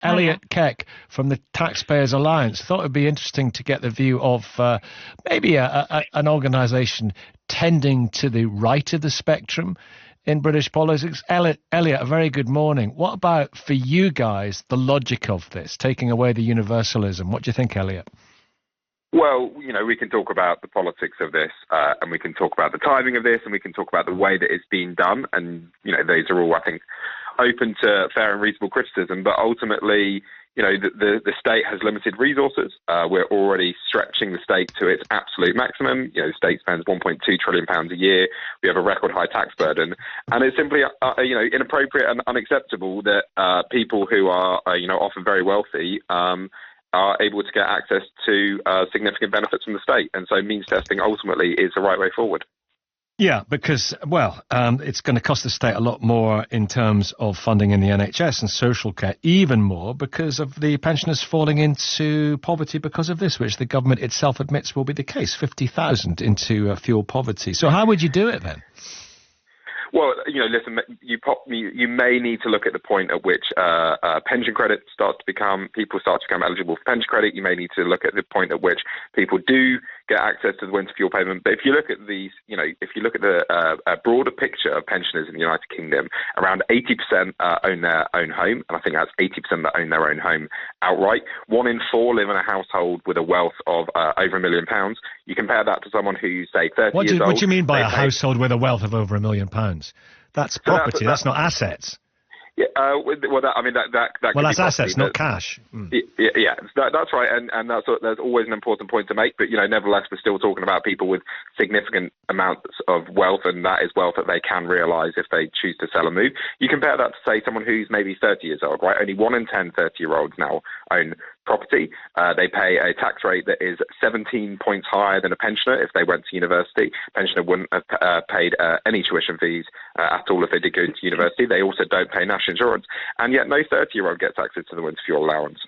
Elliot Keck from the Taxpayers Alliance. Thought it would be interesting to get the view of maybe an organisation tending to the right of the spectrum in British politics. Elliot, a very good morning. What about, for you guys, the logic of this, taking away the universalism? What do you think, Elliot? Well, we can talk about the politics of this, and we can talk about the timing of this, and we can talk about the way that it's being done. And, those are all, I think, open to fair and reasonable criticism. But ultimately, the state has limited resources. We're already stretching the state to its absolute maximum. The state spends £1.2 trillion a year. We have a record high tax burden. And it's simply, inappropriate and unacceptable that people who are, often very wealthy, are able to get access to significant benefits from the state. And so means testing ultimately is the right way forward. Yeah, because, it's going to cost the state a lot more in terms of funding in the NHS and social care, even more because of the pensioners falling into poverty because of this, which the government itself admits will be the case, 50,000 into fuel poverty. So how would you do it then? Well, listen, you may need to look at the point at which pension credit people start to become eligible for pension credit. You may need to look at the point at which people do get access to the winter fuel payment. But if you look at these, if you look at the broader picture of pensioners in the United Kingdom, around 80% own their own home, and I think that's 80% that own their own home outright. 1 in 4 live in a household with a wealth of over £1 million. You compare that to someone who's, say, 30 years old. What do you mean by a household with a wealth of over £1 million? That's property. That's not assets. Yeah, that's assets, not cash. Yeah, that's right, and that's always an important point to make. But nevertheless, we're still talking about people with significant amounts of wealth, and that is wealth that they can realise if they choose to sell and move. You compare that to, say, someone who's maybe 30 years old, right? Only 1 in 10 30-year-olds now own property. They pay a tax rate that is 17 points higher than a pensioner if they went to university. A pensioner wouldn't have paid any tuition fees at all if they did go to university. They also don't pay national insurance, and yet no 30-year-old gets access to the winter fuel allowance.